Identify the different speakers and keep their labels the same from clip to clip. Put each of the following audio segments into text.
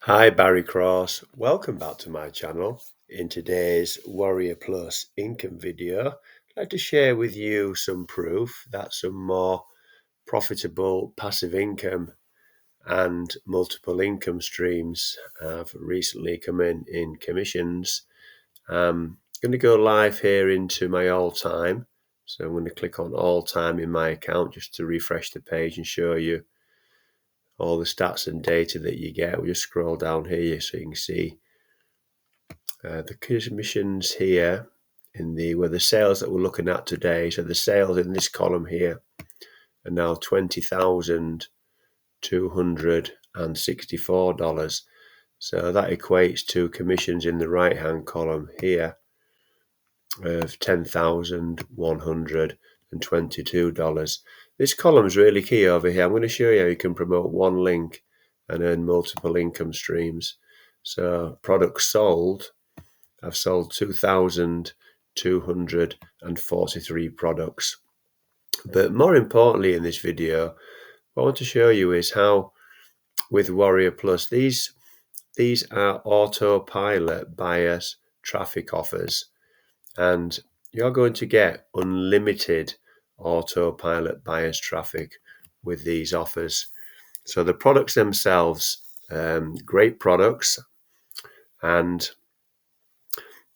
Speaker 1: Hi, Barry Cross. Welcome back to my channel. In today's Warrior Plus income video, I'd like to share with you some proof that some more profitable passive income and multiple income streams have recently come in commissions. I'm going to go live here into my all time. So I'm going to click on all time in my account just to refresh the page and show you all the stats and data that you get. We'll just scroll down here so you can see the commissions here in the sales that we're looking at today. So the sales in this column here are now $20,264. So that equates to commissions in the right hand column here of $10,122. This column is really key over here. I'm going to show you how you can promote one link and earn multiple income streams. So products sold, I've sold 2,243 products. But more importantly in this video, what I want to show you is how with Warrior Plus, these are autopilot buyers traffic offers, and you're going to get unlimited autopilot buyers traffic with these offers. So the products themselves, great products, and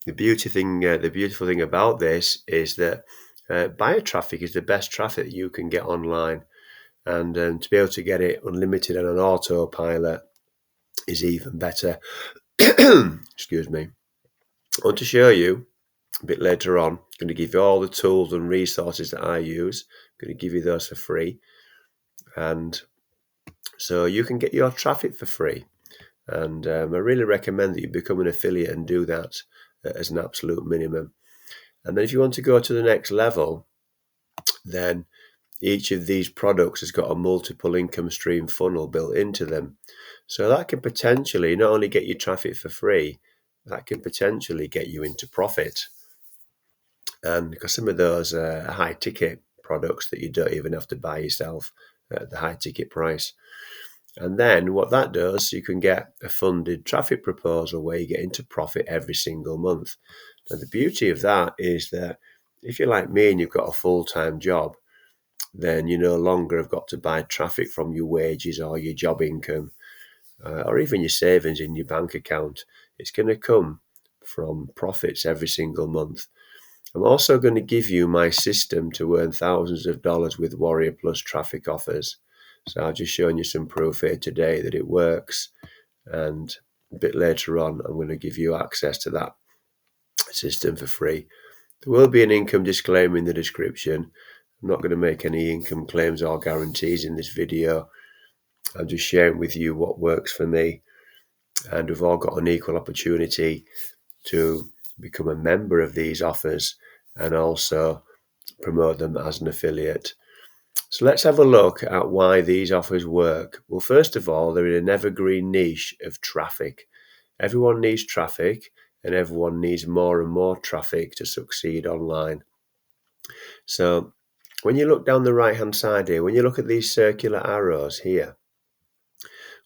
Speaker 1: the beautiful thing about this is that buyer traffic is the best traffic that you can get online, and to be able to get it unlimited and on autopilot is even better. Excuse me. I want to show you a bit later on. I'm going to give you all the tools and resources that I use. I'm going to give you those for free, and so you can get your traffic for free. And I really recommend that you become an affiliate and do that as an absolute minimum. And then if you want to go to the next level, then each of these products has got a multiple income stream funnel built into them. So that can potentially not only get you traffic for free, that can potentially get you into profit. And because some of those are high ticket products that you don't even have to buy yourself at the high ticket price. And then what that does, you can get a funded traffic proposal where you get into profit every single month. And the beauty of that is that if you're like me and you've got a full-time job, then you no longer have got to buy traffic from your wages or your job income or even your savings in your bank account. It's going to come from profits every single month. I'm also going to give you my system to earn thousands of dollars with Warrior Plus traffic offers. So I've just shown you some proof here today that it works, and a bit later on I'm going to give you access to that system for free. There will be an income disclaimer in the description. I'm not going to make any income claims or guarantees in this video. I'm just sharing with you what works for me, and we've all got an equal opportunity to become a member of these offers and also promote them as an affiliate. So let's have a look at why these offers work. Well, first of all, they're in an evergreen niche of traffic. Everyone needs traffic, and everyone needs more and more traffic to succeed online. So when you look down the right hand side here, when you look at these circular arrows here,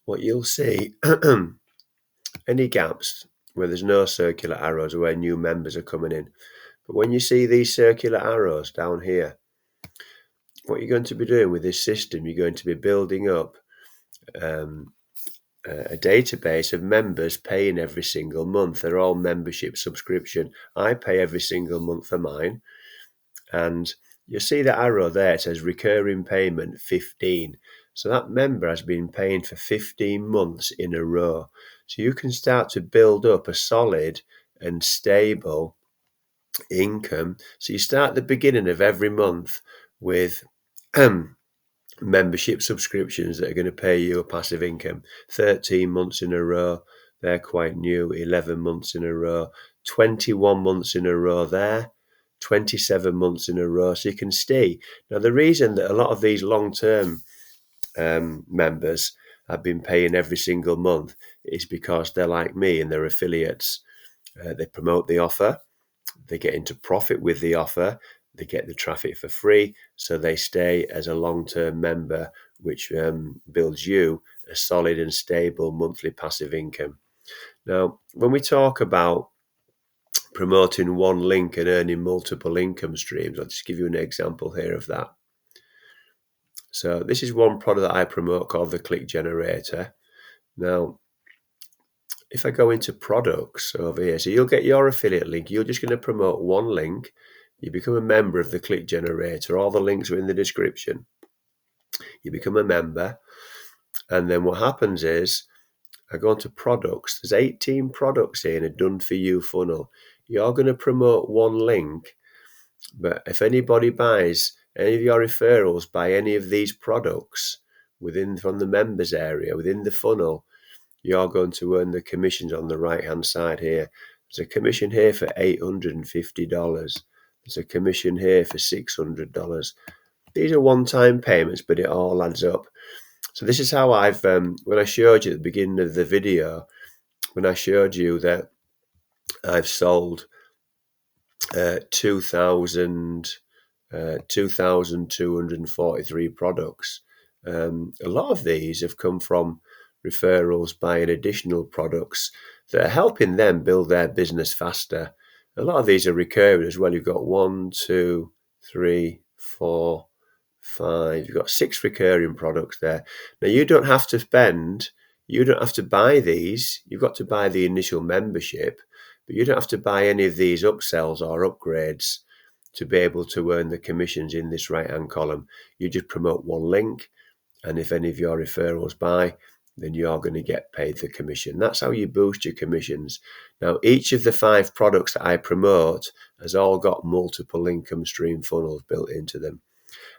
Speaker 1: what you'll see, any gaps where there's no circular arrows are where new members are coming in. But when you see these circular arrows down here, what you're going to be doing with this system, you're going to be building up a database of members paying every single month. They're all membership subscription. I pay every single month for mine. And you see the arrow there, it says recurring payment 15. So that member has been paying for 15 months in a row. So you can start to build up a solid and stable income. So you start at the beginning of every month with membership subscriptions that are going to pay you a passive income. 13 months in a row, they're quite new. 11 months in a row, 21 months in a row there, 27 months in a row. So you can stay. Now, the reason that a lot of these long-term members have been paying every single month is because they're like me and they're affiliates. They promote the offer, they get into profit with the offer, they get the traffic for free, so they stay as a long-term member, which builds you a solid and stable monthly passive income. Now, when we talk about promoting one link and earning multiple income streams, I'll just give you an example here of that. So this is one product that I promote called the Click Generator. Now, if I go into products over here, so you'll get your affiliate link. You're just going to promote one link. You become a member of the Click Generator. All the links are in the description. You become a member. And then what happens is I go into products. There's 18 products here in a done for you funnel. You're going to promote one link. But if anybody buys any of your referrals by any of these products from the members area, within the funnel, you're going to earn the commissions on the right hand side here. There's a commission here for $850. There's a commission here for $600. These are one-time payments, but it all adds up. So this is how I've, when I showed you at the beginning of the video, when I showed you that I've sold 2,243 products. A lot of these have come from referrals buying additional products that are helping them build their business faster. A lot of these are recurring as well. You've got 1, 2, 3, 4, 5. You've got 6 recurring products there. Now you don't have to buy these. You've got to buy the initial membership, but you don't have to buy any of these upsells or upgrades to be able to earn the commissions in this right-hand column. You just promote one link, and if any of your referrals buy, then you're going to get paid the commission. That's how you boost your commissions. Now, each of the 5 products that I promote has all got multiple income stream funnels built into them.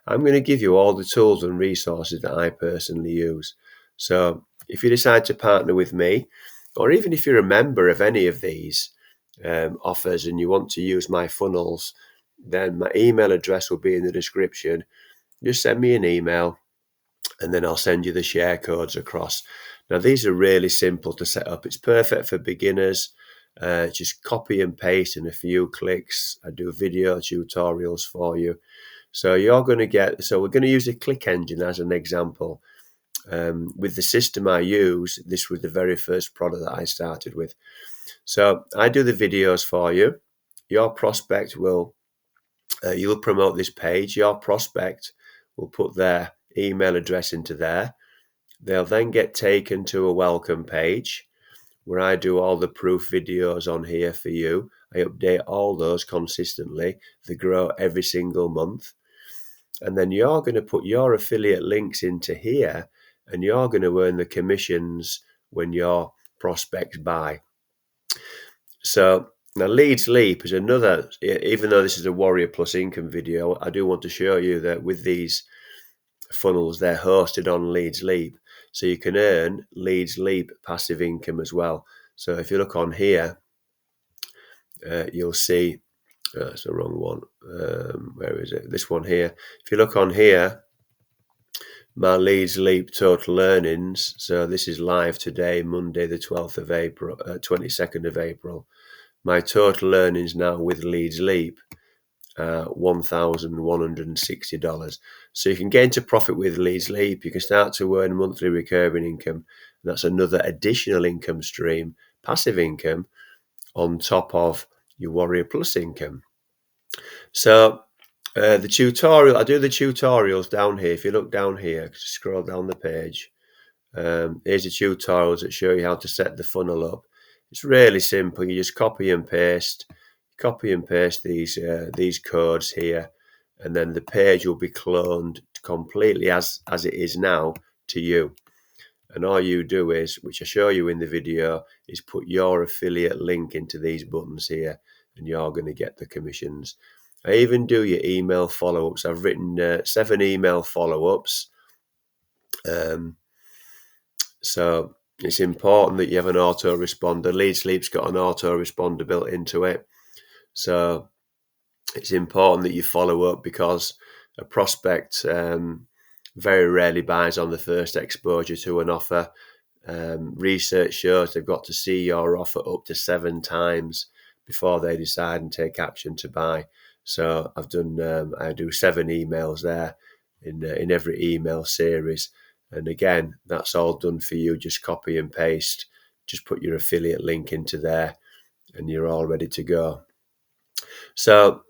Speaker 1: I'm going to give you all the tools and resources that I personally use. So if you decide to partner with me, or even if you're a member of any of these offers and you want to use my funnels, then my email address will be in the description. Just send me an email and then I'll send you the share codes across. Now, these are really simple to set up. It's perfect for beginners. Just copy and paste in a few clicks. I do video tutorials for you. So we're going to use a click engine as an example. With the system I use, this was the very first product that I started with. So I do the videos for you. Your prospect you'll promote this page. Your prospect will put their email address into there. They'll then get taken to a welcome page where I do all the proof videos on here for you. I update all those consistently. They grow every single month. And then you're going to put your affiliate links into here and you're going to earn the commissions when your prospects buy. So now Leads Leap is another, even though this is a Warrior Plus income video, I do want to show you that with these funnels, they're hosted on Leads Leap. So you can earn Leads Leap passive income as well. So if you look on here, you'll see, that's the wrong one. Where is it? This one here. If you look on here, my Leads Leap total earnings. So this is live today, Monday, the 12th of April, 22nd of April. My total earnings now with Leads Leap, $1,160. So you can get into profit with Leads Leap. You can start to earn monthly recurring income. That's another additional income stream, passive income, on top of your Warrior Plus income. So the tutorial, I do the tutorials down here. If you look down here, scroll down the page. Here's the tutorials that show you how to set the funnel up. It's really simple. You just copy and paste these codes here, and then the page will be cloned completely as it is now to you. And all you do is, which I show you in the video, is put your affiliate link into these buttons here, and you're going to get the commissions. I even do your email follow-ups. I've written 7 email follow-ups. So it's important that you have an autoresponder. Leads Leap's got an autoresponder built into it. So it's important that you follow up, because a prospect very rarely buys on the first exposure to an offer. Research shows they've got to see your offer up to 7 times before they decide and take action to buy. So I do 7 emails there in every email series. And again, that's all done for you. Just copy and paste, just put your affiliate link into there and you're all ready to go. So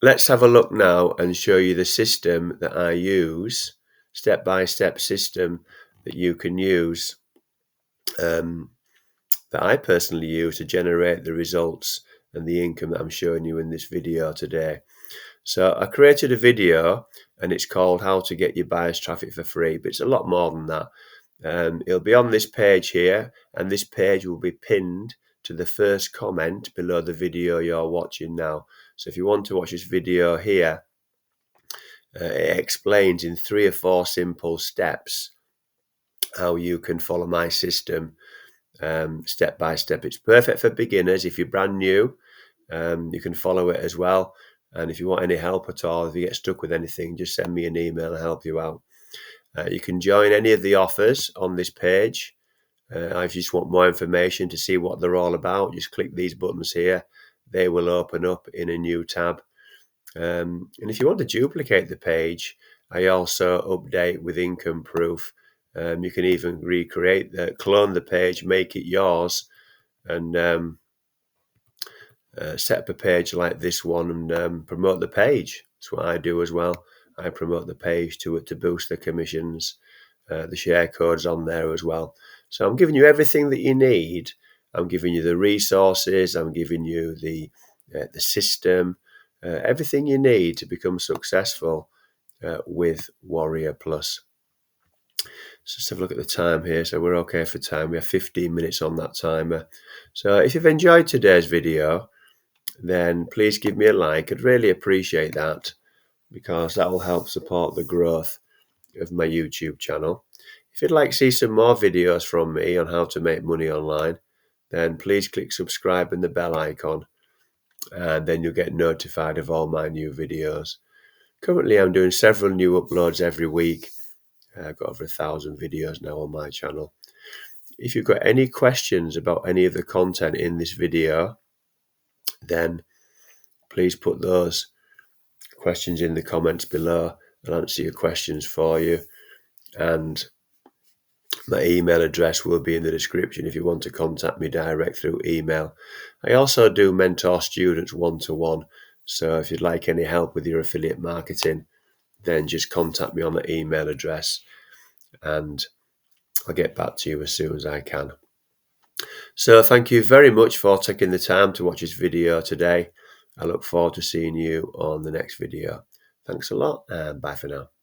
Speaker 1: let's have a look now and show you the system that I use, step-by-step system that you can use, that I personally use to generate the results and the income that I'm showing you in this video today. So I created a video and it's called How to Get Your Buyers Traffic for Free, but it's a lot more than that. It'll be on this page here, and this page will be pinned to the first comment below the video you're watching now. So if you want to watch this video here, it explains in 3 or 4 simple steps how you can follow my system step by step. It's perfect for beginners. If you're brand new, you can follow it as well. And if you want any help at all, if you get stuck with anything, just send me an email and I'll help you out. You can join any of the offers on this page. If you just want more information to see what they're all about, just click these buttons here. They will open up in a new tab. And if you want to duplicate the page, I also update with income proof. You can even recreate, clone the page, make it yours, and set up a page like this one and promote the page. That's what I do as well. I promote the page to boost the commissions. The share code's on there as well. So I'm giving you everything that you need. I'm giving you the resources. I'm giving you the system, everything you need to become successful with Warrior Plus. So let's have a look at the time here. So we're okay for time. We have 15 minutes on that timer. So if you've enjoyed today's video, then please give me a like. I'd really appreciate that, because that will help support the growth of my YouTube channel. If you'd like to see some more videos from me on how to make money online, then please click subscribe and the bell icon, and then you'll get notified of all my new videos. Currently, I'm doing several new uploads every week. I've got over 1,000 videos now on my channel. If you've got any questions about any of the content in this video, then please put those questions in the comments below. I'll answer your questions for you. And my email address will be in the description if you want to contact me direct through email. I also do mentor students one-to-one. So if you'd like any help with your affiliate marketing, then just contact me on the email address and I'll get back to you as soon as I can. So thank you very much for taking the time to watch this video today. I look forward to seeing you on the next video. Thanks a lot and bye for now.